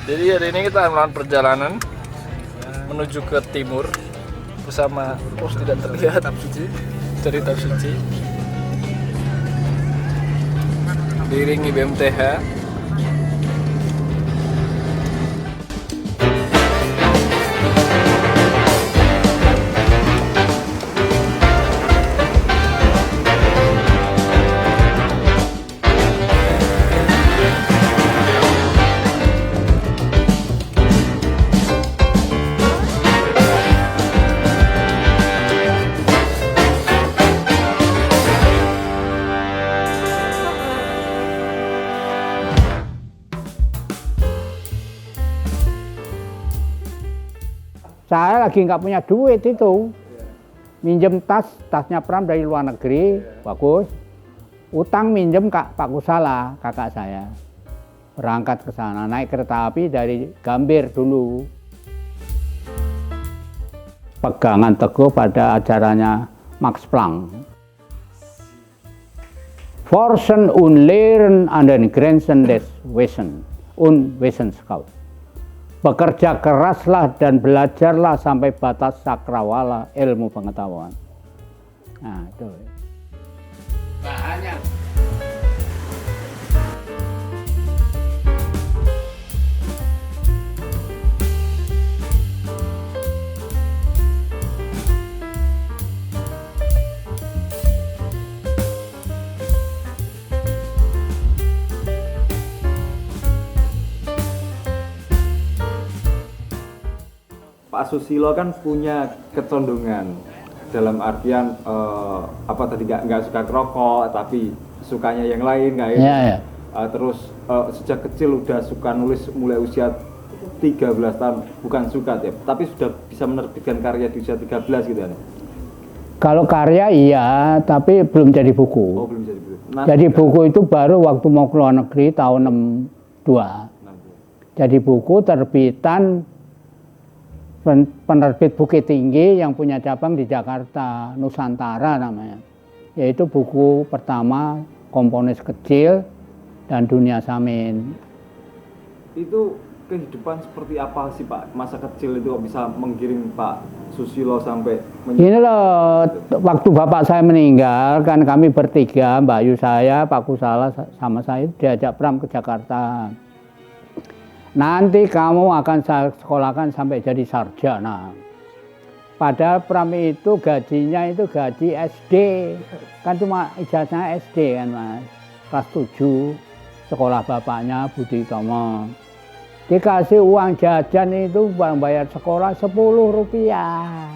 Jadi hari ini kita melakukan perjalanan menuju ke timur bersama tidak terlihat dari Kitab Suci, diiringi BMTH. Saya lagi nggak punya duit itu, minjem tasnya Pram dari luar negeri, bagus. Utang minjem Pak Kusala, kakak saya. Berangkat ke sana, naik kereta api dari Gambir dulu. Pegangan teguh pada ajarannya Max Planck. Forsen und Lehren an den Grenzen des Wissens und Wissenschaft. Bekerja keraslah dan belajarlah sampai batas sakrawala ilmu pengetahuan. Nah, itu. Bahannya. Pak Susilo kan punya kecondongan dalam artian apa tadi nggak suka rokok tapi sukanya yang lain kayak Ya. Terus sejak kecil udah suka nulis mulai usia 13 tahun, bukan suka tapi sudah bisa menerbitkan karya di usia 13 gitu ya. Kalau karya iya, tapi belum jadi buku. Oh, belum jadi buku. Jadi buku itu baru waktu mau ke luar negeri tahun 62. Jadi buku terbitan penerbit Bukit Tinggi yang punya cabang di Jakarta, Nusantara namanya. Yaitu buku pertama Komponis Kecil dan Dunia Samin. Itu kehidupan seperti apa sih Pak? Masa kecil itu kok bisa menggiring Pak Susilo sampai Ini loh, waktu bapak saya meninggal kan kami bertiga, Mbak Yu saya, Pak Kusala sama saya diajak Pram ke Jakarta. Nanti kamu akan saya sekolahkan sampai jadi sarjana. Padahal Pram itu gajinya itu gaji SD. Kan cuma ijazahnya SD kan Mas. Kelas 7, sekolah bapaknya Budi Tomo. Dikasih uang jajan itu bayar sekolah 10 rupiah.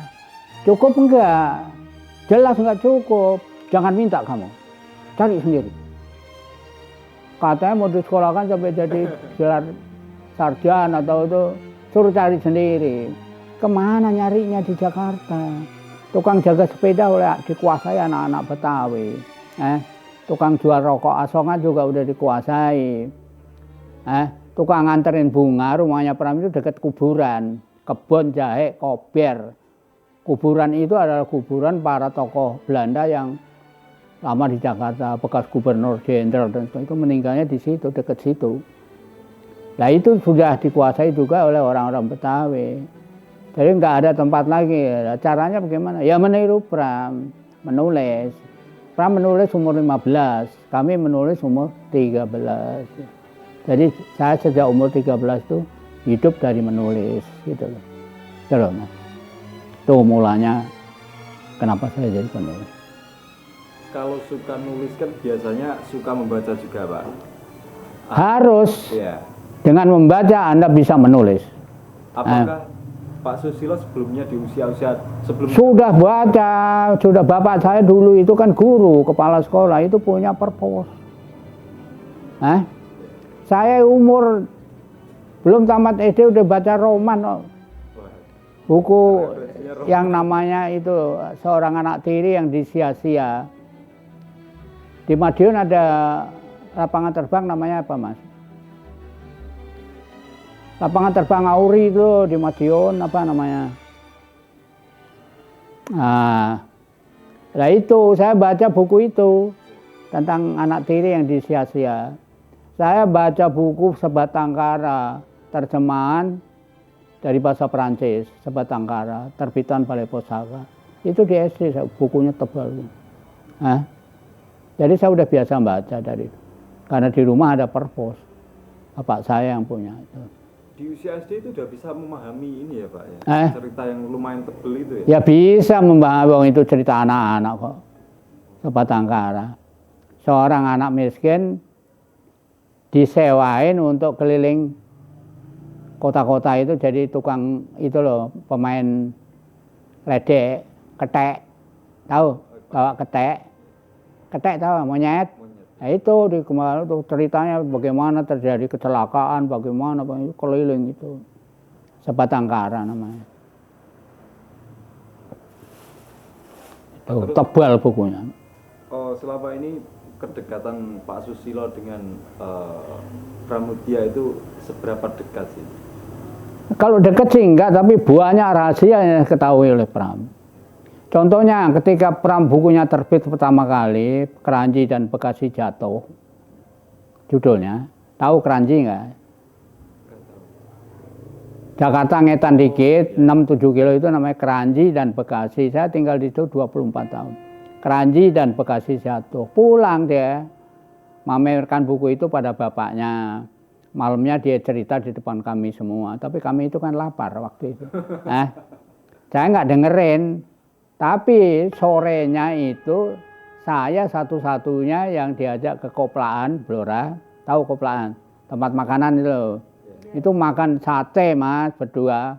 Cukup enggak? Jelas enggak cukup. Jangan minta kamu. Cari sendiri. Katanya mau disekolahkan sampai jadi gelar sarjana atau itu suruh cari sendiri. Kemana nyarinya di Jakarta? Tukang jaga sepeda oleh dikuasai anak-anak Betawi. Tukang jual rokok asongan juga udah dikuasai. Tukang nganterin bunga, rumahnya Pram itu dekat kuburan, kebun jahe, kober. Kuburan itu adalah kuburan para tokoh Belanda yang lama di Jakarta, bekas gubernur jenderal dan sebagainya, itu meninggalnya di situ, dekat situ. Nah itu sudah dikuasai juga oleh orang-orang Betawi. Jadi nggak ada tempat lagi. Caranya bagaimana? Ya meniru Pram, menulis. Pram menulis umur 15, kami menulis umur 13. Jadi saya sejak umur 13 itu hidup dari menulis gitu loh. Terus, itu mulanya kenapa saya jadi penulis. Kalau suka nulis kan biasanya suka membaca juga Pak. Harus. Ya. Dengan membaca Anda bisa menulis. Apakah Pak Susilo sebelumnya di usia-usia sebelum Sudah baca, sudah bapak saya dulu itu kan guru, kepala sekolah itu punya perpus. Saya umur belum tamat SD udah baca roman. Buku yang namanya itu Seorang Anak Tiri yang disia-sia. Di Madiun ada lapangan terbang namanya apa Mas? Lapangan terbang Auri itu di Madiun apa namanya? Nah itu saya baca buku itu tentang anak tiri yang disia-sia. Saya baca buku Sebatang Kara, terjemahan dari bahasa Perancis, Sebatang Kara, terbitan Balai Pusaka. Itu di SD, bukunya tebal. Nah, jadi saya udah biasa baca dari itu. Karena di rumah ada perpus, bapak saya yang punya itu. Di usia SD itu udah bisa memahami ini ya Pak ya? Cerita yang lumayan tebel itu ya? Ya bisa memahami, itu cerita anak-anak kok. Sebatang Kara. Seorang anak miskin disewain untuk keliling kota-kota itu jadi tukang itu loh, pemain ledek, ketek. Tahu? Bawa ketek. Ketek tahu, monyet. Nah itu di kemarin itu ceritanya bagaimana terjadi kecelakaan, bagaimana keliling itu. Sebatang Kara namanya. Itu tebal bukunya. Oh, selama ini kedekatan Pak Susilo dengan Pramudia itu seberapa dekat sih? Kalau dekat sih enggak, tapi buahnya rahasia yang ketahui oleh Pram. Contohnya ketika Pram bukunya terbit pertama kali, Keranji dan Bekasi Jatuh, judulnya, tahu Keranji enggak? Jakarta ngetan dikit, 6-7 kilo itu namanya Keranji dan Bekasi. Saya tinggal di situ 24 tahun. Keranji dan Bekasi Jatuh. Pulang dia, memamerkan buku itu pada bapaknya. Malamnya dia cerita di depan kami semua, tapi kami itu kan lapar waktu itu. Saya nggak dengerin, tapi sorenya itu saya satu-satunya yang diajak ke Koplaan, Blora. Tahu Koplaan? Tempat makanan itu loh. Itu makan sate Mas, berdua.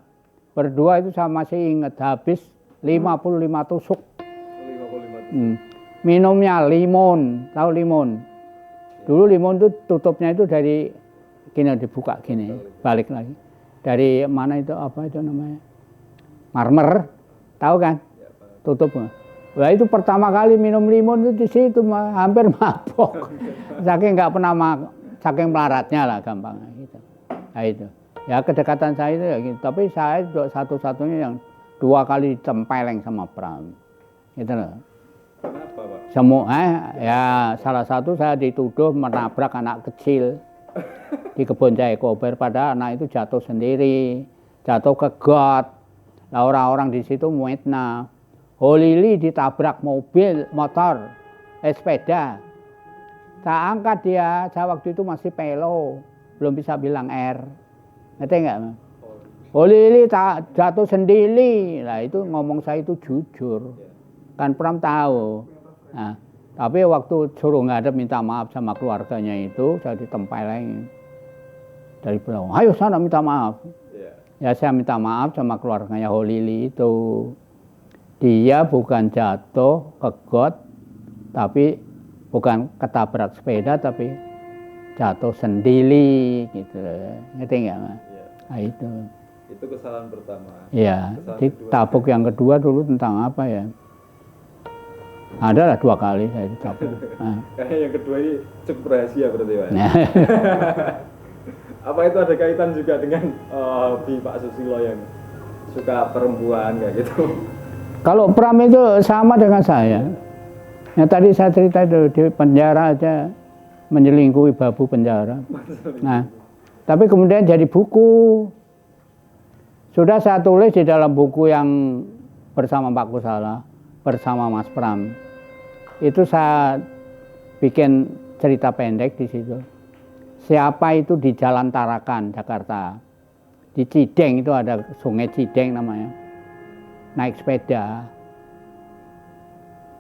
Berdua itu saya masih ingat, habis 55 tusuk. 55 tusuk. Minumnya limun, tahu limun? Dulu limun itu tutupnya itu dari gini, dibuka gini, balik lagi. Dari mana itu, apa itu namanya? Marmer, tahu kan? Tutup. Wah itu pertama kali minum limun itu di situ hampir mabok. Saking nggak pernah saking melaratnya lah gampangnya gitu. Nah itu. Ya kedekatan saya itu ya gitu. Tapi saya satu-satunya yang 2 kali ditempeleng sama Pram. Gitu loh. Kenapa Pak? Semua ya salah satu saya dituduh menabrak anak kecil di kebun jahe kober, padahal anak itu jatuh sendiri, jatuh ke got. Nah, orang-orang di situ muitna. Holili ditabrak mobil, motor, sepeda. Saya angkat dia, saya waktu itu masih pelo, belum bisa bilang R. Ngerti nggak? Holili jatuh sendiri. Nah itu ngomong saya itu jujur. Kan Pram tahu. Nah, tapi waktu suruh ngadep minta maaf sama keluarganya itu, saya ditempeleng dari belakang. Ayo sana minta maaf. Ya saya minta maaf sama keluarganya Holili itu. Dia bukan jatuh ke got, tapi bukan ketabrak sepeda, tapi jatuh sendiri gitu. Ngerti nggak Mas? Nah itu. Itu kesalahan pertama. Iya. Ditabuk yang kedua dulu tentang apa ya? Ada lah 2 kali saya ditabuk. Kayaknya yang kedua ini cukup rahasia berarti Pak. Apa itu ada kaitan juga dengan hobi Pak Susilo yang suka perempuan kayak gitu? Kalau Pram itu sama dengan saya. Yang tadi saya cerita itu di penjara aja menyelingkuhi babu penjara. Nah, tapi kemudian jadi buku. Sudah saya tulis di dalam buku yang bersama Pak Kusala, bersama Mas Pram. Itu saya bikin cerita pendek di situ. Siapa itu di Jalan Tarakan, Jakarta. Di Cideng itu ada Sungai Cideng namanya. Naik sepeda.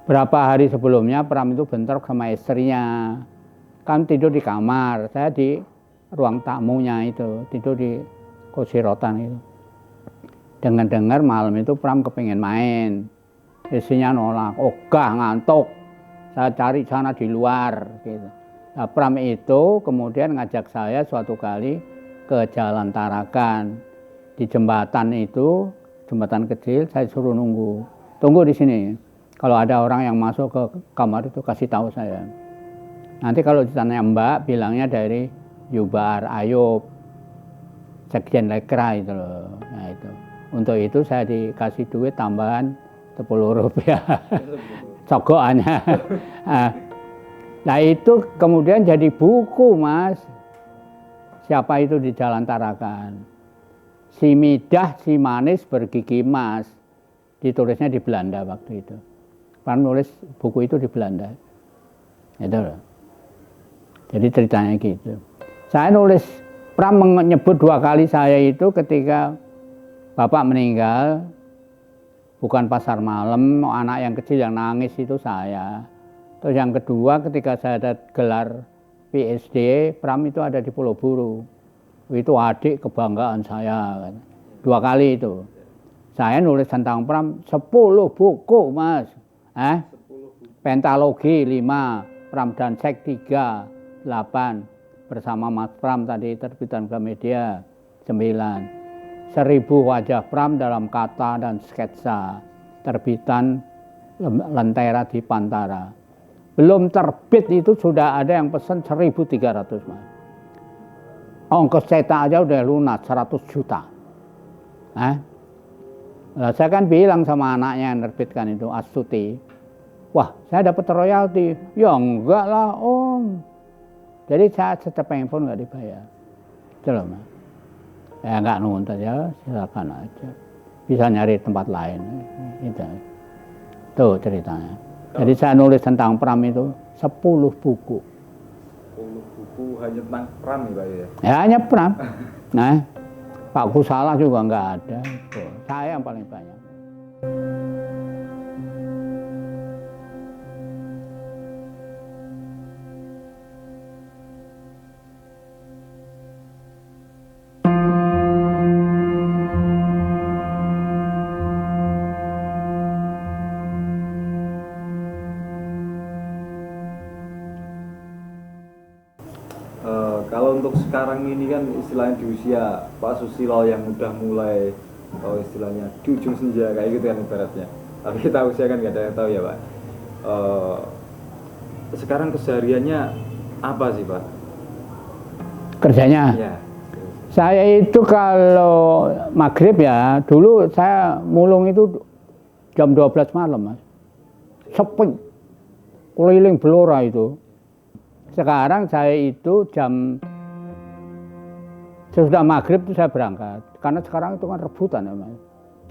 Berapa hari sebelumnya Pram itu bentrok sama istrinya. Kan tidur di kamar, saya di ruang tamunya itu, tidur di kursi rotan itu. Dengar-dengar malam itu Pram kepengen main. Istrinya nolak, ogah ngantuk. Saya cari sana di luar gitu. Nah, Pram itu kemudian ngajak saya suatu kali ke Jalan Tarakan. Di jembatan itu, jembatan kecil, saya suruh nunggu. Tunggu di sini. Kalau ada orang yang masuk ke kamar itu kasih tahu saya. Nanti kalau ditanya Mbak, bilangnya dari Yubar Ayub, Sekjen Lekra itu loh. Nah itu. Untuk itu saya dikasih duit tambahan 10 rupiah. Cogokannya. Nah itu kemudian jadi buku Mas. siapa itu di Jalan Tarakan. Si Midah, si manis bergigi emas. Ditulisnya di Belanda waktu itu. Pram nulis buku itu di Belanda. Itu loh. Jadi ceritanya gitu. Saya nulis, Pram menyebut 2 kali saya itu ketika bapak meninggal. Bukan pasar malam, anak yang kecil yang nangis itu saya. Terus yang kedua ketika saya ada gelar PhD, Pram itu ada di Pulau Buru. Itu adik kebanggaan saya. 2 kali itu. Saya nulis tentang Pram 10 buku, Mas. Pentalogi 5, Pram dan Sek 3, 8. Bersama Mas Pram tadi terbitan Gramedia 9. 1000 wajah Pram dalam kata dan sketsa. Terbitan Lentera di Pantara. Belum terbit itu sudah ada yang pesan 1.300, Mas. Ongkos cetak aja udah lunas 100 juta. Nah, saya kan bilang sama anaknya yang nerbitkan itu, Astuti, wah saya dapat royalti. Ya enggak lah om. Jadi saya secepeng pun nggak dibayar. Coba Mas. Ya nggak nuntut ya, silakan aja. Bisa nyari tempat lain. Itu ceritanya. Jadi saya nulis tentang Pram itu 10 buku. 10 buku hanya tentang Pram ya Pak ya? Ya hanya Pram. Nah, Pak Kusala juga nggak ada. Tuh, saya yang paling banyak. Kalau untuk sekarang ini kan istilahnya di usia Pak Susilo yang udah mulai istilahnya di ujung senja kayak gitu kan ibaratnya. Tapi kita usia kan nggak ada yang tahu ya Pak. Sekarang kesehariannya apa sih Pak? Kerjanya? Ya. Saya itu kalau maghrib ya, dulu saya mulung itu jam 12 malam Mas. Sepi, keliling Blora itu. Sekarang saya itu sesudah maghrib itu saya berangkat. Karena sekarang itu kan rebutan ya Mas.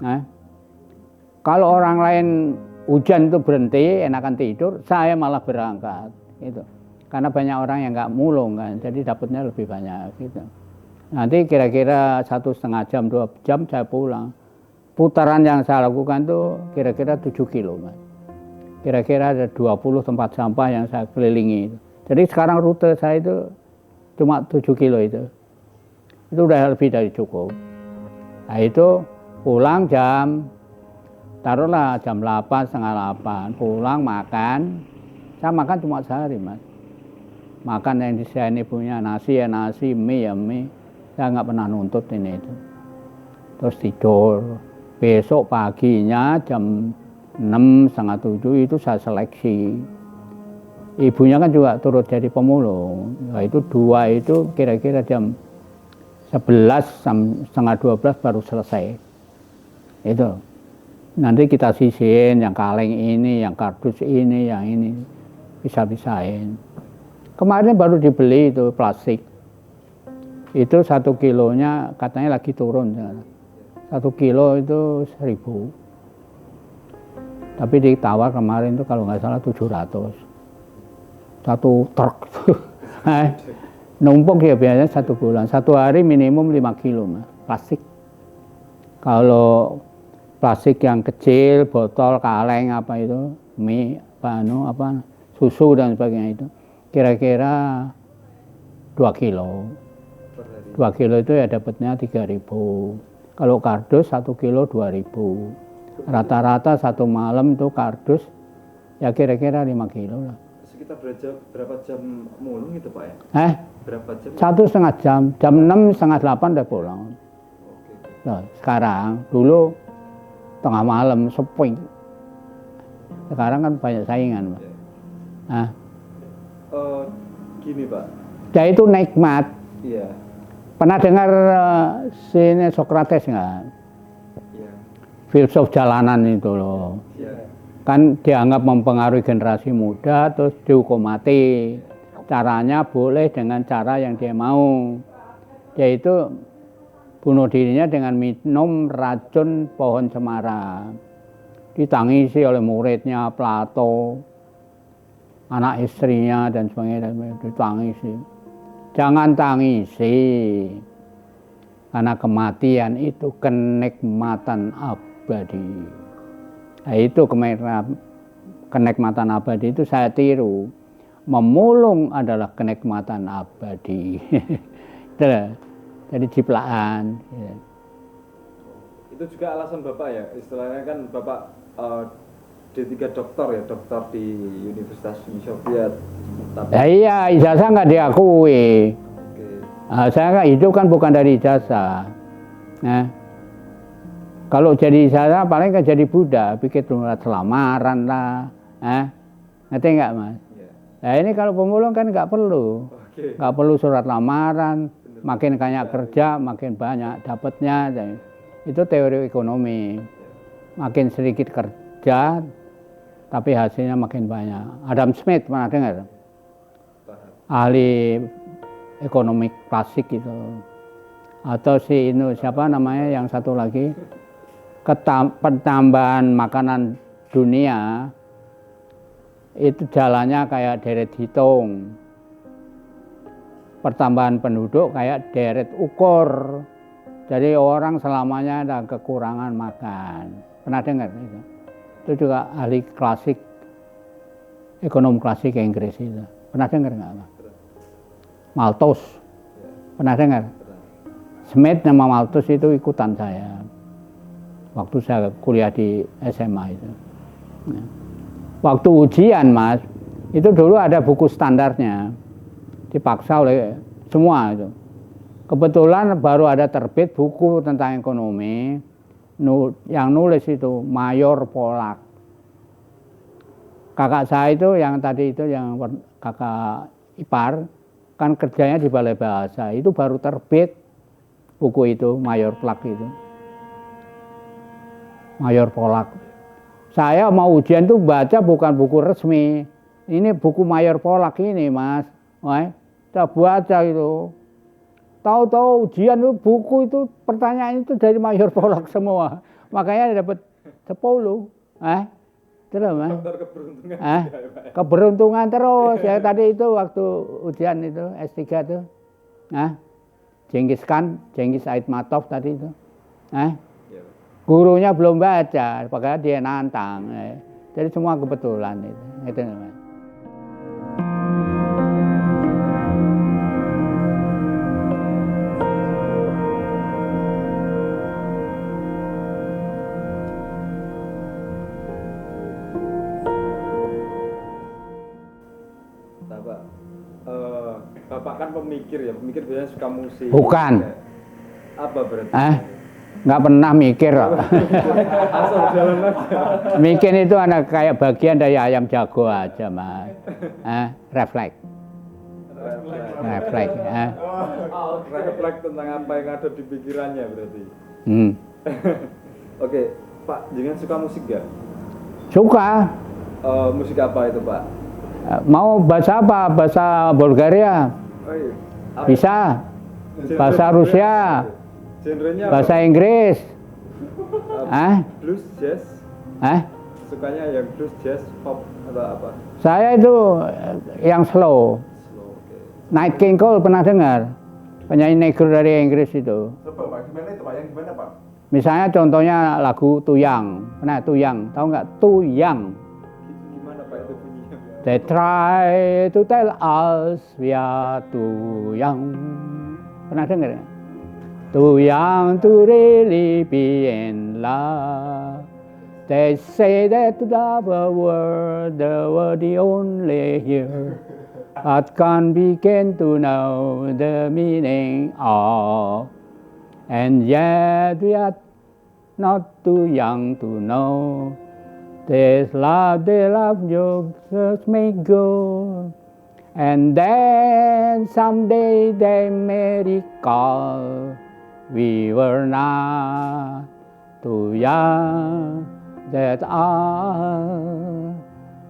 Nah, kalau orang lain hujan itu berhenti, enakan tidur, saya malah berangkat. Gitu. Karena banyak orang yang nggak mulung kan, jadi dapatnya lebih banyak. Gitu. Nanti kira-kira 1,5 jam, 2 jam saya pulang. Putaran yang saya lakukan tuh kira-kira 7 kilo Mas. Kira-kira ada 20 tempat sampah yang saya kelilingi. Jadi sekarang rute saya itu cuma 7 kilo itu. Itu udah lebih dari cukup. Nah itu pulang taruhlah jam 8, setengah 8. Pulang makan. Saya makan cuma sehari Mas. Makan yang disediain ibunya nasi ya nasi, mie ya mie. Saya nggak pernah nuntut ini itu. Terus tidur. Besok paginya jam 6, setengah 7 itu saya seleksi. Ibunya kan juga turut jadi pemulung. Nah, itu 2 itu kira-kira jam 11, setengah 12 baru selesai. Itu. Nanti kita sisihin yang kaleng ini, yang kardus ini, yang ini. Bisa-bisain. Kemarin baru dibeli itu plastik. Itu 1 kilonya katanya lagi turun. 1 kilo itu 1.000. Tapi ditawar kemarin itu kalau nggak salah 700. 1 truk. Numpuk ya biasanya 1 bulan. 1 hari minimum 5 kilo Mas, plastik. Kalau plastik yang kecil, botol, kaleng apa itu, mie, susu dan sebagainya itu, kira-kira 2 kilo. 2 kilo itu ya dapatnya 3.000. Kalau kardus 1 kilo 2.000. Rata-rata 1 malam itu kardus ya kira-kira 5 kilo lah. Sekitar berapa jam mulung itu Pak ya? Berapa jam? 1,5 jam. Jam 6, setengah 8 udah pulang. Nah, sekarang, dulu tengah malam sepi. Sekarang kan banyak saingan Pak. Nah. Gini Pak. Ya itu nikmat. Iya. Pernah dengar sini Sokrates nggak? Iya. Filsuf jalanan itu loh. Iya. Kan dianggap mempengaruhi generasi muda, terus dihukum mati. Caranya boleh dengan cara yang dia mau. yaitu bunuh dirinya dengan minum racun pohon cemara. Ditangisi oleh muridnya Plato, anak istrinya dan sebagainya, ditangisi. Jangan tangisi, karena kematian itu kenikmatan abadi. Nah, itu kenikmatan abadi itu saya tiru. Memulung adalah kenikmatan abadi. Jadi ciplaan. Itu juga alasan Bapak ya, istilahnya kan Bapak D3 doktor ya, doktor di Universitas Uni Soviet. Tapi... Ya, iya, ijazah nggak diakui. Okay. Saya kan hidup kan bukan dari ijazah. Nah, kalau jadi ijazah paling kan jadi budak, bikin surat lamaran lah. Ngerti nggak Mas? Yeah. Nah ini kalau pemulung kan nggak perlu, nggak perlu surat lamaran. Makin banyak kerja, makin banyak dapatnya. Itu teori ekonomi. Makin sedikit kerja, tapi hasilnya makin banyak. Adam Smith pernah dengar? Ahli ekonomi klasik itu. Atau si ini siapa namanya yang satu lagi? Pertambahan makanan dunia itu jalannya kayak deret hitung. Pertambahan penduduk kayak deret ukur. Jadi orang selamanya ada kekurangan makan. Pernah dengar itu? Itu juga ahli klasik, ekonom klasik Inggris itu. Pernah dengar nggak? Malthus. Pernah dengar? Smith sama Malthus itu ikutan saya. Waktu saya kuliah di SMA itu. Waktu ujian Mas, itu dulu ada buku standarnya. Dipaksa oleh semua itu. Kebetulan baru ada terbit buku tentang ekonomi, yang nulis itu Mayor Polak. Kakak saya itu yang tadi itu yang kakak ipar, kan kerjanya di Balai Bahasa, itu baru terbit buku itu Mayor Polak itu. Mayor Polak. Saya mau ujian tuh baca bukan buku resmi, ini buku Mayor Polak ini Mas. Saya baca itu. Tahu-tahu ujian itu buku itu pertanyaan itu dari Mayor Polak semua. Makanya dapat 10. Terus Mas. Keberuntungan terus. Ya tadi itu waktu ujian itu S3 itu. Genghis Aitmatov tadi itu. Gurunya belum baca, makanya dia nantang. Jadi semua kebetulan itu. Itu Mas. Bapak kan pemikir ya, pemikir biasanya suka musik. Bukan. Apa berarti? Nggak pernah mikir. Asal jalan aja. Mikir itu anak kayak bagian dari ayam jago aja Mas. Refleks. Refleks. Refleks tentang apa yang ada di pikirannya berarti. Oke, Pak, jangan suka musik gak? Suka. Musik apa itu Pak? Mau bahasa apa? Bahasa Bulgaria? Oh, iya. Bisa. Bahasa Rusia. Genrenya bahasa Inggris. Blues, jazz. Sukanya yang blues, jazz, pop atau apa? Saya itu yang slow. Okay. Nat King Cole pernah dengar? Penyanyi negro dari Inggris itu. Coba Pak, gimana itu Pak? Yang gimana Pak? Misalnya contohnya lagu Tuyang. Pernah Tuyang? Tahu nggak Tuyang? Gimana Pak itu bunyinya? They try to tell us we are too young. Pernah dengar ya? Too young to really be in love. They say that the world the only here. But can't begin to know the meaning of. And yet we are not too young to know. This love, they love you, just may go. And then someday they may recall we were not too young that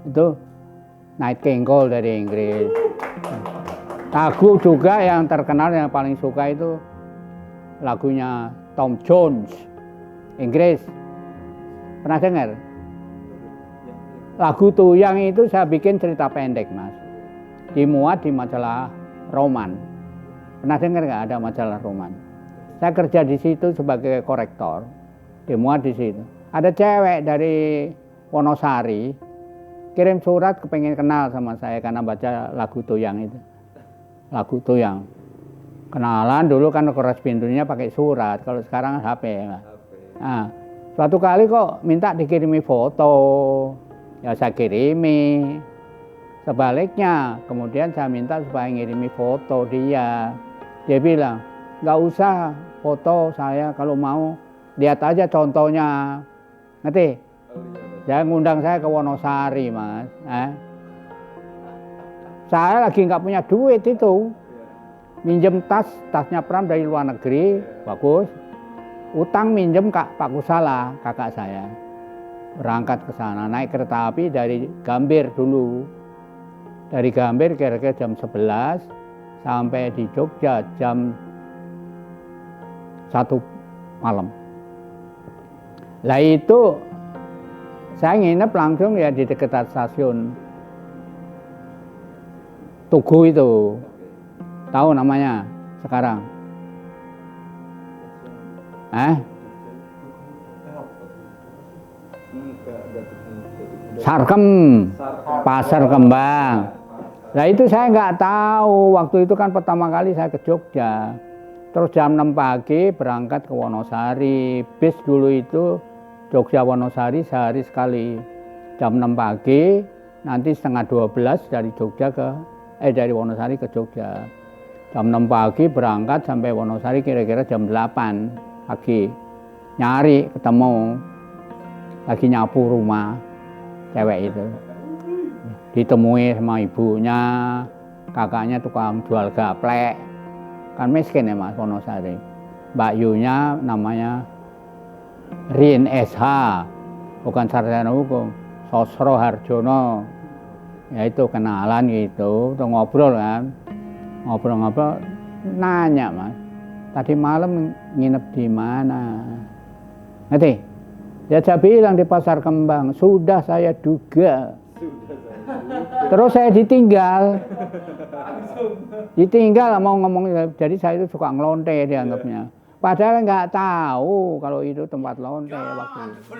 itu Nat King Cole dari Inggris. Lagu juga yang terkenal yang paling suka itu lagunya Tom Jones, Inggris. Pernah dengar? Lagu Tuyang itu saya bikin cerita pendek, Mas. Dimuat di majalah Roman. Pernah dengar nggak ada majalah Roman? Saya kerja di situ sebagai korektor. Dimuat di situ. Ada cewek dari Wonosari kirim surat kepengen kenal sama saya karena baca lagu Tuyang itu. Lagu Tuyang. Kenalan dulu kan korespondennya pakai surat, kalau sekarang HP. Nah, suatu kali kok minta dikirimi foto, ya saya kirimi. Sebaliknya, kemudian saya minta supaya ngirimi foto dia. Dia bilang, nggak usah foto saya, kalau mau lihat aja contohnya. Ngerti? Dia ngundang saya ke Wonosari, Mas. Saya lagi nggak punya duit itu. Minjem tasnya Pram dari luar negeri, bagus. Utang minjem Pak Kusala, kakak saya. Berangkat ke sana, naik kereta api dari Gambir dulu. Dari Gambir kira-kira jam 11 sampai di Jogja jam 1 malam. Lah itu saya nginep langsung ya di dekat stasiun Tugu itu. Tahu namanya sekarang? Sarkem, Pasar Kembang. Nah itu saya nggak tahu, waktu itu kan pertama kali saya ke Jogja. Terus jam 6 pagi berangkat ke Wonosari. Bis dulu itu Jogja Wonosari sehari sekali. Jam 6 pagi, nanti setengah 12 dari Jogja dari Wonosari ke Jogja. Jam 6 pagi berangkat sampai Wonosari kira-kira jam 8 pagi. Nyari ketemu, lagi nyapu rumah cewek itu. Ditemui sama ibunya, kakaknya tukang jual gaplek. Kan miskin ya Mas Wonosari. Mbak Yunya namanya Rin SH, bukan sarjana hukum, Sosro Harjono. Ya itu kenalan gitu, tuh ngobrol kan. Ngobrol-ngobrol, nanya Mas, tadi malam nginep di mana? Ngerti? Ya saya bilang di Pasar Kembang, sudah saya duga. Terus saya ditinggal. Ditinggal mau ngomong, jadi saya itu suka ngelonte dianggapnya. Padahal nggak tahu kalau itu tempat lonte waktu itu.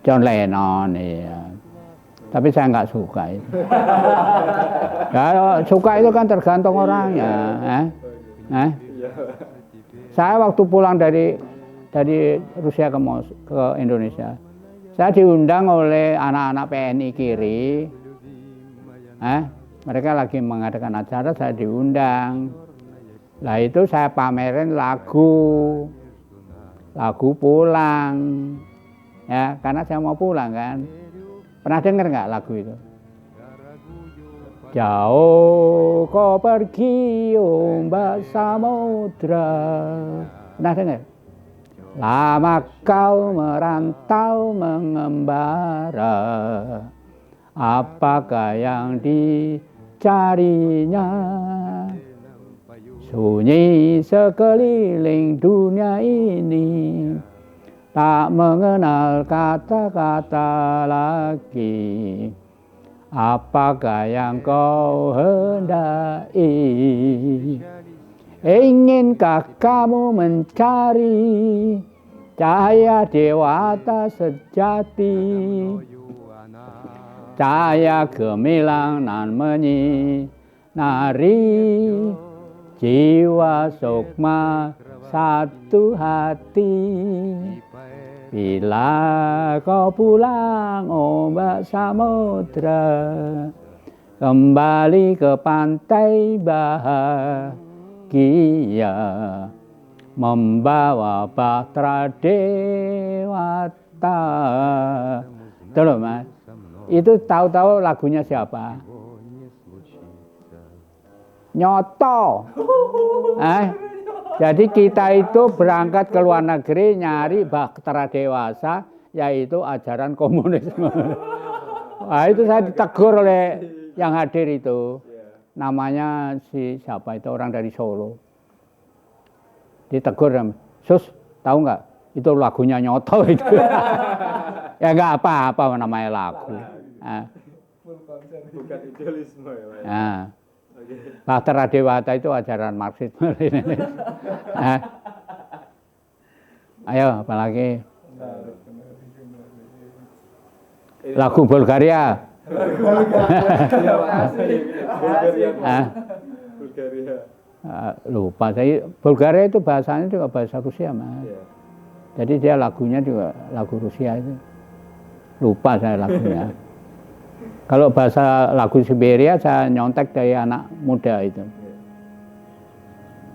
John Lennon, iya. Tapi saya nggak suka itu. Ya, suka itu kan tergantung orangnya. Saya waktu pulang dari Rusia ke Indonesia, saya diundang oleh anak-anak PNI Kiri. Mereka lagi mengadakan acara, saya diundang. Lah itu saya pamerin lagu pulang. Ya, karena saya mau pulang kan. Pernah dengar nggak lagu itu? Jauh kau pergi ombak samudra. Pernah dengar? Lama kau merantau mengembara. Apakah yang dicarinya? Sunyi sekeliling dunia ini. Tak mengenal kata-kata lagi. Apakah yang kau hendaki? Inginkah kamu mencari cahaya dewata sejati? Cahaya gemilang nan menyinari jiwa sukma satu hati. Bila kau pulang ombak samudra, kembali ke pantai bahagia, membawa bahtera dewata. Itu loh Mas. Itu tahu-tahu lagunya siapa? Nyoto. Jadi kita itu berangkat ke luar negeri nyari bahtera dewasa, yaitu ajaran komunisme. Nah, itu saya ditegur oleh yang hadir itu. Namanya si siapa itu, orang dari Solo. Ditegur, Sus, tahu nggak? Itu lagunya Nyoto itu. Ya nggak apa-apa namanya lagu. Bukan idealisme ya, Pak. Nah, bahtera dewata itu ajaran Marxisme. Ayo, apalagi lagu Bulgaria. Bulgaria. Lupa saya. Bulgaria itu bahasanya juga bahasa Rusia, Mas. Jadi dia lagunya juga lagu Rusia itu. Lupa saya lagunya. Kalau bahasa lagu Siberia saya nyontek dari anak muda itu.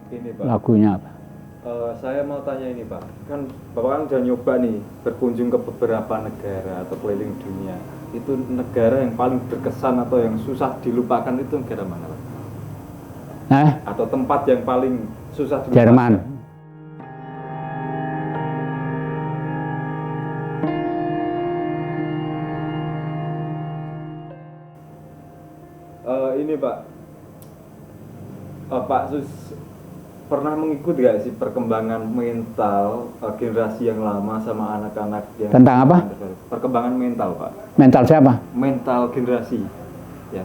Ini Pak. Lagunya apa? Saya mau tanya ini Pak, kan Bapak kan udah nyoba nih berkunjung ke beberapa negara atau keliling dunia. Itu negara yang paling berkesan atau yang susah dilupakan itu negara mana Pak? Atau tempat yang paling susah dilupakan? Jerman. Ini Pak, Pak Sus pernah mengikuti gak sih perkembangan mental generasi yang lama sama anak-anak yang Tentang apa? Perkembangan mental Pak. Mental siapa? Mental generasi. Ya,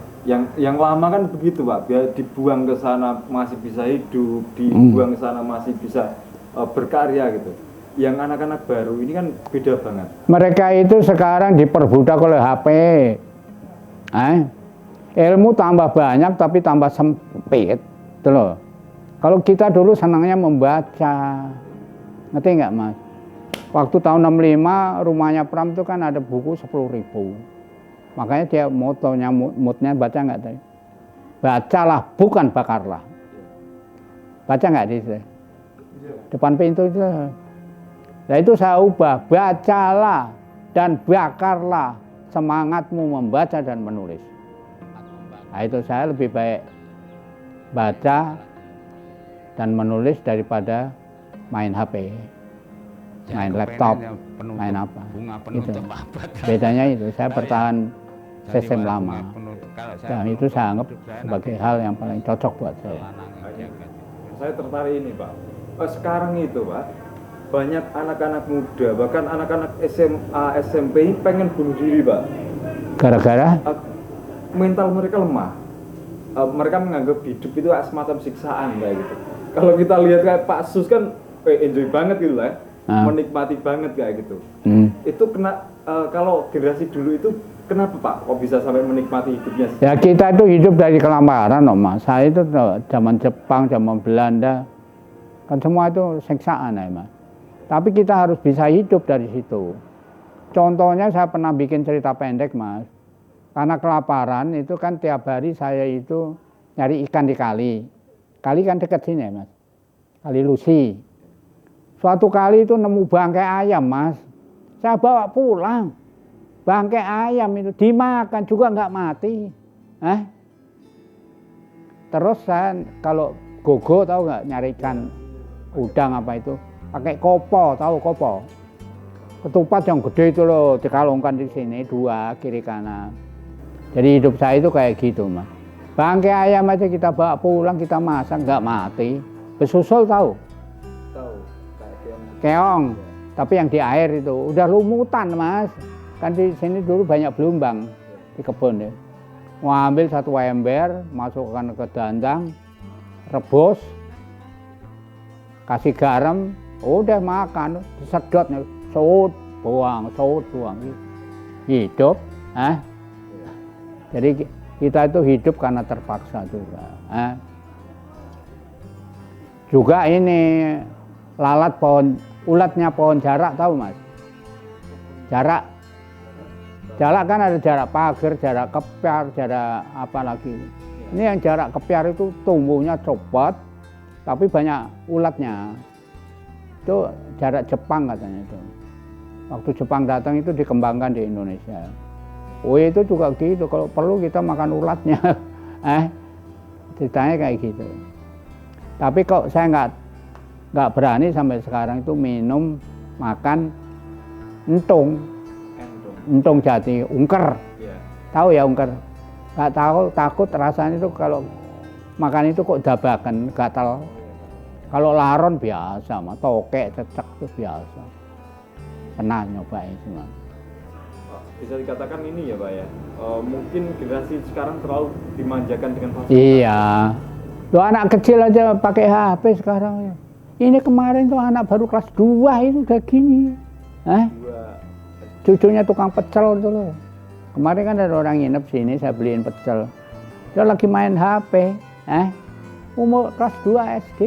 yang lama kan begitu Pak, biar dibuang ke sana masih bisa hidup, dibuang ke sana masih bisa berkarya gitu. Yang anak-anak baru ini kan beda banget. Mereka itu sekarang diperbudak oleh HP. Ilmu tambah banyak tapi tambah sempit, gitu loh. Kalau kita dulu senangnya membaca, ngerti nggak Mas? Waktu tahun 65 rumahnya Pram itu kan ada buku 10.000. Makanya dia motonya, moodnya baca nggak tadi? Bacalah, bukan bakarlah. Baca nggak di situ? Depan pintu itu. Nah itu saya ubah, bacalah dan bakarlah semangatmu membaca dan menulis. Nah itu saya lebih baik baca dan menulis daripada main HP, main laptop, main apa. Itu. Bedanya itu, saya bertahan sistem lama. Dan itu saya anggap sebagai hal yang paling cocok buat saya. Saya tertarik ini Pak. Sekarang itu Pak, banyak anak-anak muda, bahkan anak-anak SMA, SMP pengen bunuh diri Pak. Gara-gara? Mental mereka lemah. Mereka menganggap hidup itu semacam siksaan kayak gitu. Kalau kita lihat kayak Pak Sus kan enjoy banget gitu lah, menikmati banget kayak gitu. Itu kena kalau generasi dulu itu kenapa Pak? Kok bisa sampai menikmati hidupnya? Ya kita itu hidup dari kelaparan, Mas. Saya itu zaman Jepang, zaman Belanda, kan semua itu siksaan ya Mas. Tapi kita harus bisa hidup dari situ. Contohnya saya pernah bikin cerita pendek Mas. Karena kelaparan itu kan tiap hari saya itu nyari ikan di kali. Kali kan dekat sini ya Mas. Kali Lusi. Suatu kali itu nemu bangkai ayam Mas. Saya bawa pulang. Bangkai ayam itu dimakan juga nggak mati. Terus saya kalau gogo tahu nggak nyari ikan udang apa itu. Pakai kopo, tahu kopo? Ketupat yang gede itu loh dikalungkan di sini dua kiri kanan. Jadi hidup saya itu kayak gitu Mas. Bangkai ayam aja kita bawa pulang, kita masak nggak mati. Besusul tahu? Tahu. Keong. Tapi yang di air itu udah lumutan Mas. Kan di sini dulu banyak belumbang di kebun ya. Mau ambil satu ember, masukkan ke dandang, rebus, kasih garam, udah makan, disedot, saut, buang, hidup. Jadi kita itu hidup karena terpaksa juga. Juga ini lalat pohon, ulatnya pohon jarak, tahu Mas? Jarak. Jarak kan ada jarak pagar, jarak kepiar, jarak apa lagi. Ini yang jarak kepiar itu tumbuhnya cepat, tapi banyak ulatnya. Itu jarak Jepang katanya itu. Waktu Jepang datang itu dikembangkan di Indonesia. Oh itu juga gitu, kalau perlu kita makan ulatnya. Ceritanya kayak gitu. Tapi kok saya nggak berani sampai sekarang itu makan entung jati, ungker. Tahu ya ungker? Nggak tahu, takut rasanya itu kalau makan itu kok dabakan, gatal. Kalau laron biasa, tokek, cecek itu biasa. Pernah nyobain cuma. Bisa dikatakan ini ya Pak ya, mungkin generasi sekarang terlalu dimanjakan dengan fasilitas. Iya, tuh anak kecil aja pakai HP sekarang. Ini kemarin tuh anak baru kelas 2 itu udah gini. Cucunya tukang pecel itu loh. Kemarin kan ada orang nginep sini, saya beliin pecel. Dia lagi main HP, umur kelas 2 SD.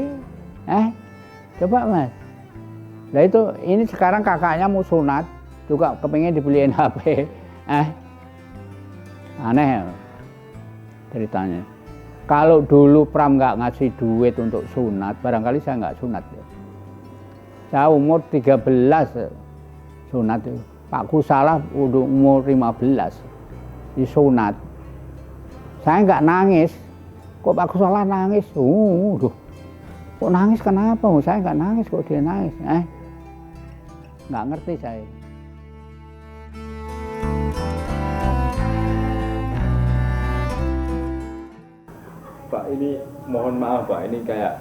Coba Mas. Nah itu, ini sekarang kakaknya mau sunat, juga kepengen dibeliin HP. Aneh ya ceritanya. Kalau dulu Pram nggak ngasih duit untuk sunat, barangkali saya nggak sunat. Saya umur 13 sunat itu. Pakku salah udah umur 15 disunat. Saya nggak nangis. Kok Pakku salah nangis? Kok nangis kenapa? Saya nggak nangis, kok dia nangis? Nggak ngerti saya. Pak, ini mohon maaf Pak, ini kayak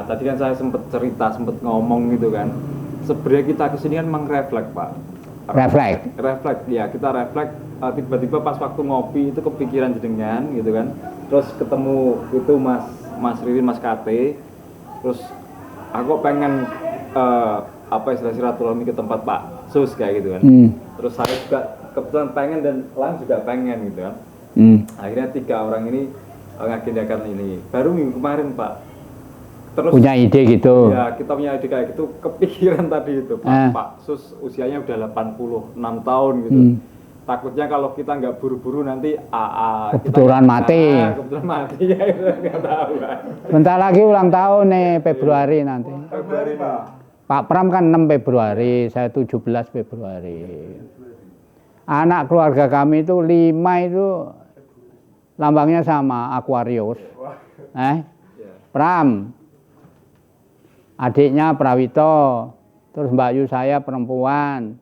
tadi kan saya sempat ngomong gitu kan. Sebenarnya kita kesini kan mengreflek Pak. Refleks ya, kita refleks tiba-tiba pas waktu ngopi itu kepikiran jenengan gitu kan. Terus ketemu itu Mas Ririn, Mas Kate. Terus aku pengen istilah silaturahmi ke tempat Pak Sus kayak gitu kan. Terus saya juga kebetulan pengen dan Lang juga pengen gitu kan. Akhirnya 3 orang ini ngagendakan ini. Baru minggu kemarin Pak. Terus punya ide gitu. Ya, kita punya ide kayak gitu, kepikiran tadi itu Pak Sus usianya udah 86 tahun gitu. Takutnya kalau kita nggak buru-buru nanti kebetulan mati. Kebetulan mati ya, nggak tahu kan. Bentar lagi ulang tahun nih, Februari nanti. Februari Pak. Pak Pram kan 6 Februari, saya 17 Februari. Anak keluarga kami itu 5 itu lambangnya sama, Aquarius. Pram, adiknya Prawito, terus Mbak Yu saya perempuan,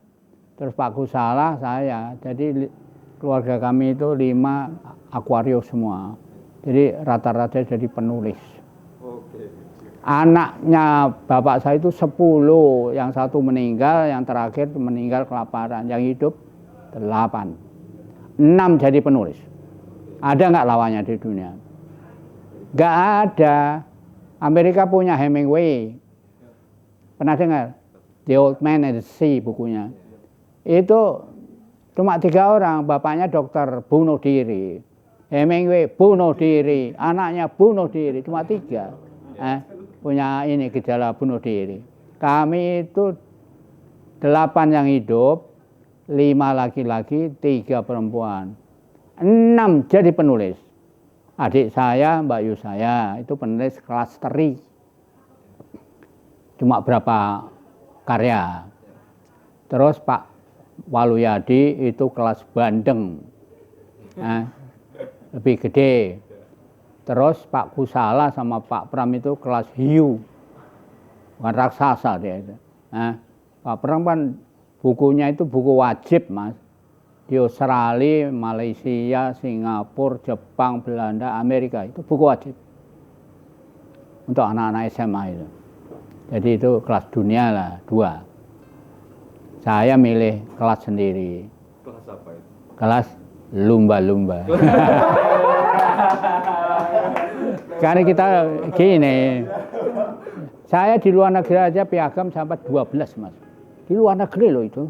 terus Pak Kusala saya. Jadi keluarga kami itu 5 Aquarius semua. Jadi rata-rata jadi penulis. Anaknya bapak saya itu 10, yang 1 meninggal, yang terakhir meninggal kelaparan, yang hidup 8. 6 jadi penulis. Ada nggak lawannya di dunia? Nggak ada. Amerika punya Hemingway. Pernah dengar? The Old Man and the Sea bukunya. Itu cuma 3 orang, bapaknya dokter bunuh diri. Hemingway bunuh diri, anaknya bunuh diri, cuma 3. Punya ini gejala bunuh diri. Kami itu 8 yang hidup, 5 laki-laki, 3 perempuan. 6 jadi penulis. Adik saya, Mbak Yu saya, itu penulis kelas teri. Cuma berapa karya. Terus Pak Waluyadi itu kelas bandeng. Lebih gede. Terus Pak Kusala sama Pak Pram itu kelas hiu. Bukan raksasa dia itu. Pak Pram kan bukunya itu buku wajib Mas. Di Australia, Malaysia, Singapura, Jepang, Belanda, Amerika itu buku wajib untuk anak-anak SMA itu. Jadi itu kelas dunia lah 2. Saya milih kelas sendiri. Kelas apa itu? Kelas lumba-lumba. Karena kita gini, saya di luar negeri aja piagam sampai 12 Mas. Di luar negeri loh itu.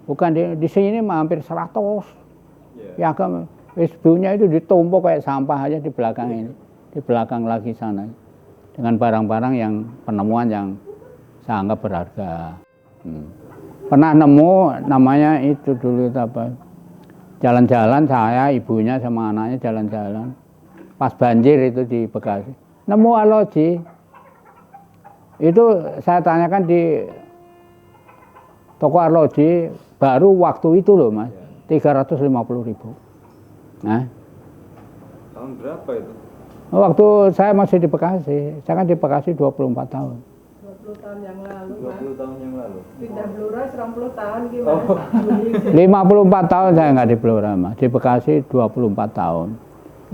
Bukan di sini mah hampir 100. Piagam SBU-nya itu ditumpuk kayak sampah aja di belakang ini. Di belakang lagi sana. dengan barang-barang yang penemuan yang saya anggap berharga. Pernah nemu namanya itu dulu apa? Jalan-jalan saya, ibunya sama anaknya jalan-jalan. Pas banjir itu di Bekasi. Nemu arloji. Itu saya tanyakan di toko arloji baru waktu itu loh Mas. 350.000. Nah. Tahun berapa itu? Waktu saya masih di Bekasi. Saya kan di Bekasi 24 tahun. 20 tahun yang lalu, 20 tahun yang lalu. pindah Blora 90 tahun gimana? 54 tahun saya nggak di Blora, Mas. Di Bekasi 24 tahun.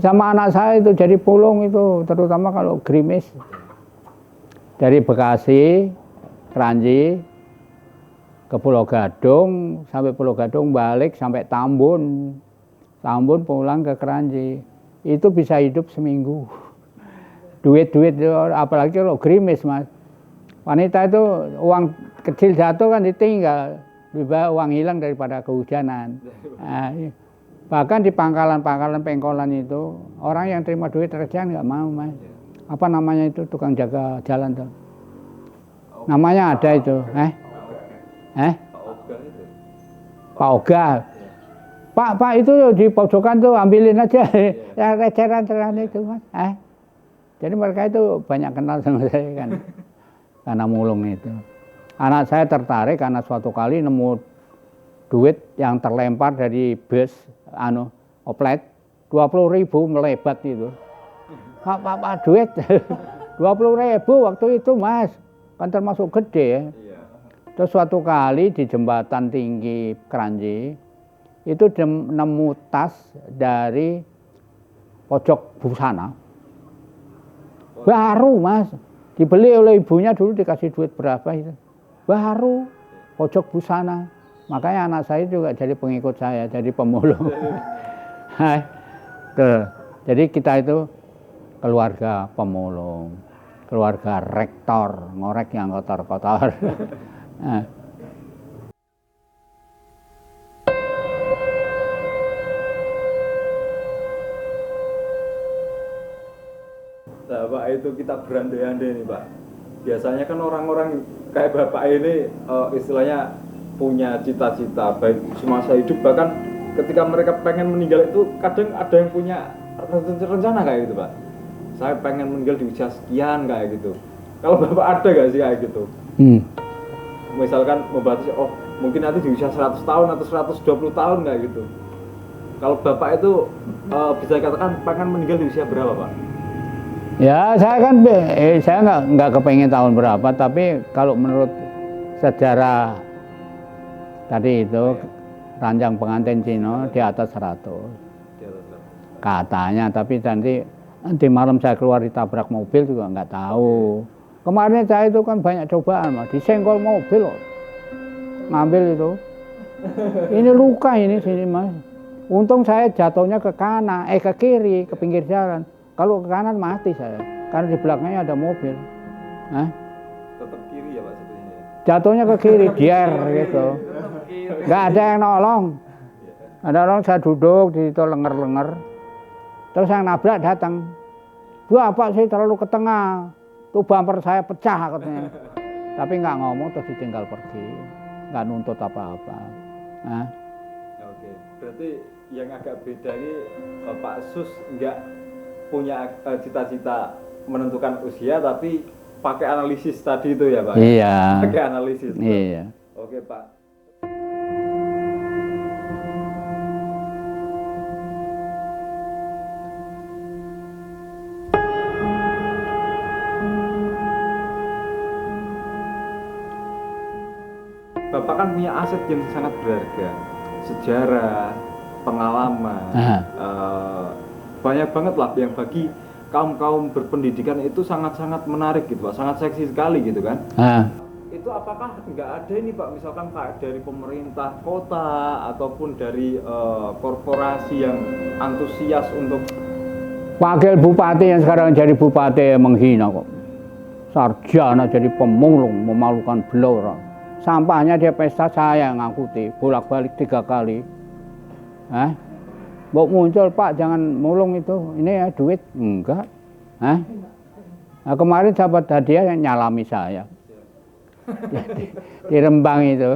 Sama anak saya itu jadi pulung itu, terutama kalau gerimis. Dari Bekasi, Kranji, ke Pulau Gadung, sampai Pulau Gadung balik sampai Tambun. Tambun pulang ke Kranji. Itu bisa hidup seminggu. Duit-duit, apalagi kalau gerimis, Mas. Wanita itu uang kecil jatuh kan ditinggal, lebih baik uang hilang daripada kehujanan. Nah, bahkan di pangkalan-pangkalan pengkolan itu orang yang terima duit recehan nggak mau, Mas. Apa namanya itu tukang jaga jalan tuh? Namanya ada itu, Pak Oga. Pak itu di pojokan tuh ambilin aja yang recehan itu, Mas. Jadi mereka itu banyak kenal sama saya kan. Karena mulung itu. Anak saya tertarik karena suatu kali nemu duit yang terlempar dari bus oplet 20.000 melebat itu. Pak duit 20.000 waktu itu Mas, kan termasuk gede ya. Terus suatu kali di jembatan tinggi Kranji itu nemu tas dari pojok busana. Baru Mas. Dibeli oleh ibunya dulu dikasih duit berapa itu. Baru pojok busana. Makanya anak saya juga jadi pengikut saya, jadi pemulung. Jadi kita itu keluarga pemulung, keluarga rektor, ngorek yang kotor-kotor. Nah, Pak, itu kita berandai-andai nih, Pak. Biasanya kan orang-orang kayak Bapak ini istilahnya punya cita-cita baik semasa hidup, bahkan ketika mereka pengen meninggal itu kadang ada yang punya rencana kayak gitu, Pak. Saya pengen meninggal di usia sekian kayak gitu. Kalau Bapak ada gak sih kayak gitu? Misalkan membatasi, mungkin nanti di usia 100 tahun atau 120 tahun kayak gitu. Kalau Bapak itu bisa dikatakan pengen meninggal di usia berapa, Pak? Ya saya kan saya nggak kepengen tahun berapa, tapi kalau menurut sejarah tadi itu ranjang pengantin Cina di atas 100 katanya, tapi nanti malam saya keluar ditabrak mobil juga nggak tahu. Kemarin saya itu kan banyak cobaan Mas, disenggol mobil loh, ngambil itu. Ini luka ini sini Mas. Untung saya jatuhnya ke kanan, ke kiri, ke pinggir jalan. Kalau ke kanan mati saya, karena di belakangnya ada mobil. Tetap kiri ya Pak sebenarnya. Jatuhnya ke kiri, dier gitu. Nggak ada yang nolong. Ada orang, saya duduk di situ lenger-lenger. Terus yang nabrak datang. Bapak sih terlalu ke tengah. Tuh bumper saya pecah katanya. Tapi nggak ngomong, terus ditinggal pergi. Nggak nuntut apa-apa. Oke, berarti yang agak beda ini Pak Sus nggak punya cita-cita menentukan usia, tapi pakai analisis tadi itu ya Pak? Iya. Pakai analisis. Iya. Oke Pak. Bapak kan punya aset yang sangat berharga, sejarah, pengalaman, banyak banget lah yang bagi kaum berpendidikan itu sangat-sangat menarik gitu Pak, sangat seksi sekali gitu kan. Itu apakah nggak ada ini Pak, misalkan Pak dari pemerintah kota ataupun dari korporasi yang antusias untuk Wakil bupati yang sekarang jadi bupati menghina kok. Sarjana jadi pemulung, memalukan Blora. Sampahnya dia pesta saya yang ngangkuti, bolak-balik 3 kali. Mau muncul Pak, jangan mulung itu, ini ya duit, enggak. Nah, kemarin dapat hadiah yang nyalami saya. Di Rembang itu.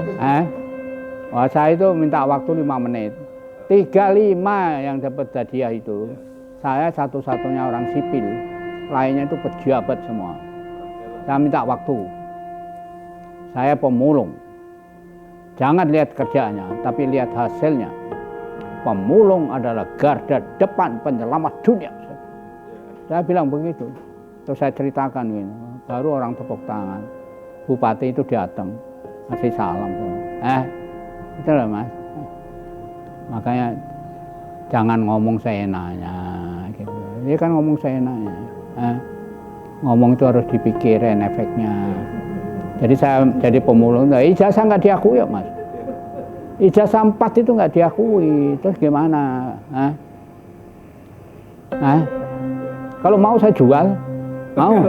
Wah, saya itu minta waktu 5 menit. 35 yang dapat hadiah itu. Saya satu-satunya orang sipil. Lainnya itu pejabat semua. Saya minta waktu. Saya pemulung. Jangan lihat kerjaannya, tapi lihat hasilnya. Pemulung adalah garda depan penyelamat dunia. Saya bilang begitu. Terus saya ceritakan gitu. Baru orang tepuk tangan. Bupati itu datang, kasih salam. Itu loh Mas. Makanya jangan ngomong seenaknya. Gitu. Dia kan ngomong seenaknya. Ngomong itu harus dipikirin efeknya. Jadi saya jadi pemulung. Ijazah nggak diakui ya Mas. Ijazah 4 itu nggak diakui. Terus gimana? Kalau mau saya jual. Mau?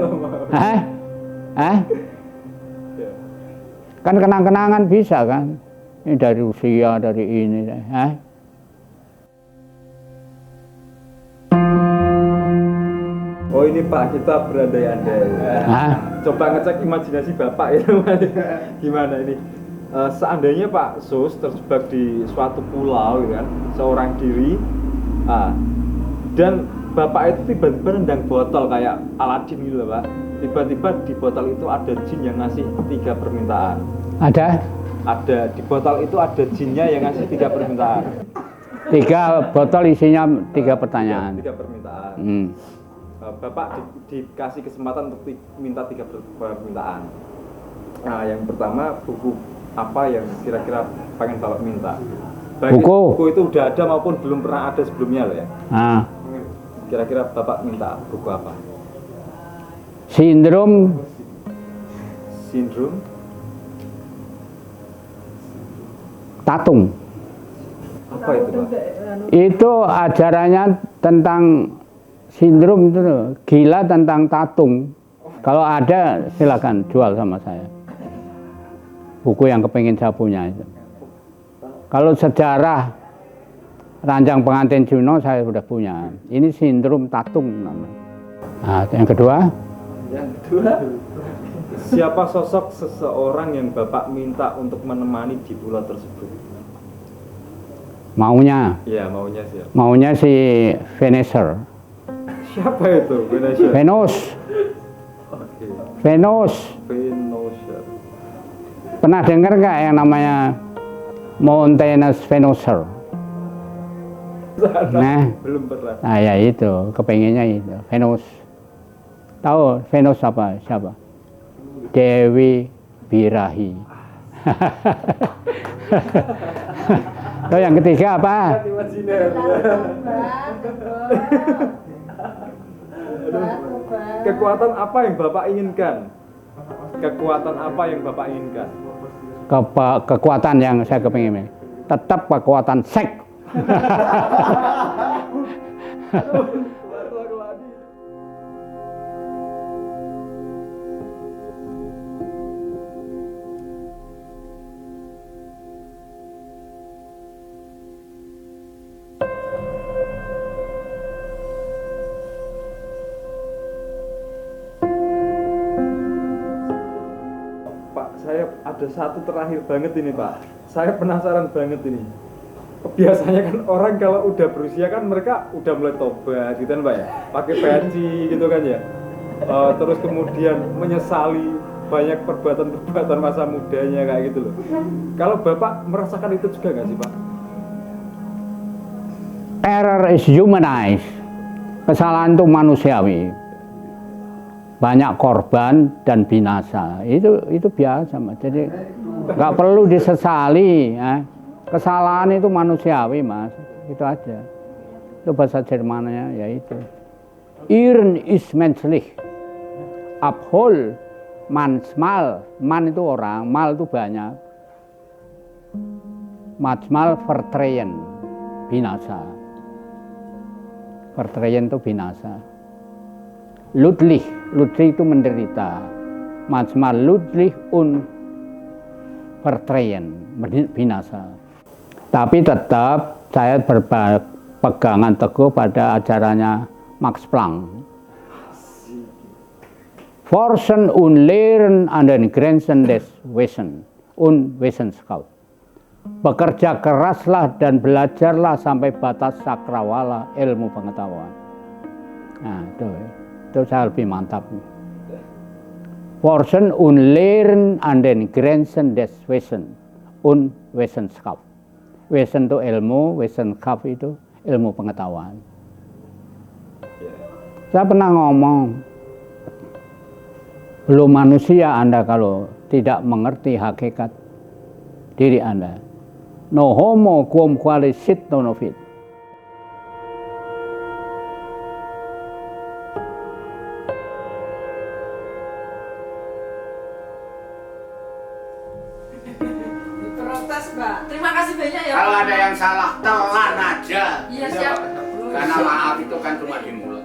Kan kenang-kenangan bisa kan? Ini dari Rusia, dari ini. Oh ini Pak, kita berandai-andai. Coba ngecek imajinasi Bapak ya. Gimana ini? Seandainya Pak Sus terjebak di suatu pulau kan, seorang diri, dan Bapak itu tiba-tiba nendang botol kayak Aladin gitu loh Pak. Tiba-tiba di botol itu ada jin yang ngasih 3 permintaan. Ada? Ada, di botol itu ada jinnya yang ngasih 3 permintaan. 3 botol isinya 3 pertanyaan. 3 permintaan. Bapak dikasih kesempatan untuk minta 3 permintaan. Nah, yang pertama buku apa yang kira-kira pengen Bapak minta? Baik buku itu udah ada maupun belum pernah ada sebelumnya loh ya. Kira-kira Bapak minta buku apa? Sindrom Tatung. Apa itu Pak? Itu ajarannya tentang sindrom itu gila tentang tatung. Kalau ada silakan jual sama saya. Buku yang kepingin saya punya itu. Kalau sejarah Ranjang Pengantin Juno saya sudah punya. Ini sindrom tatung namanya. Nah, yang kedua? Yang kedua, siapa sosok seseorang yang Bapak minta untuk menemani di pulau tersebut? Maunya? Iya, maunya siapa? Maunya si Veneser. Siapa itu? Veneser. Venus. Oke. Venus. Veneser. Pernah dengar nggak yang namanya Montanus Venuser? Nah, belum pernah. Nah ya itu, kepengennya itu Venus. Tahu Venus apa? Siapa? Dewi Birahi. Tahu yang ketiga apa? Kekuatan apa yang Bapak inginkan? Kekuatan apa yang Bapak inginkan? Kekuatan yang saya kepingin. Tetap kekuatan seks. Pak, saya ada satu terakhir banget ini Pak. Saya penasaran banget ini. Biasanya kan orang kalau udah berusia kan mereka udah mulai tobat gitu kan Pak ya, pakai peci gitu kan ya, terus kemudian menyesali banyak perbuatan-perbuatan masa mudanya kayak gitu loh. Kalau Bapak merasakan itu juga nggak sih Pak? Error is humanized. Kesalahan itu manusiawi. Banyak korban dan binasa. Itu biasa Mas. Jadi nggak perlu disesali ya. Kesalahan itu manusiawi Mas, itu aja. Itu bahasa Jermannya ya itu. Irren ist menschlich, abhol manchmal, man itu orang, mal itu banyak. Manchmal verdrehen, binasa. Verdrehen itu binasa. Ludlich itu menderita. Manchmal ludlich und verdrehen, binasa. Tapi tetap saya berpegangan teguh pada ajarannya Max Planck. Forsen unlehren an den Grenzen des Wesen und Wesenskap. Bekerja keraslah dan belajarlah sampai batas sakrawala ilmu pengetahuan. Nah, itu saya lebih mantap. Forsen unlehren an den Grenzen des Wesen und Wesenskap. Wesen itu ilmu, Wesenskap itu ilmu pengetahuan. Saya pernah ngomong, belum manusia Anda kalau tidak mengerti hakikat diri Anda. No homo quum quale sit non fit. Protes, Mbak. Terima kasih banyak ya. Kalau ada yang salah, telan aja. Iya, siap. Karena maaf itu kan cuma di mulut.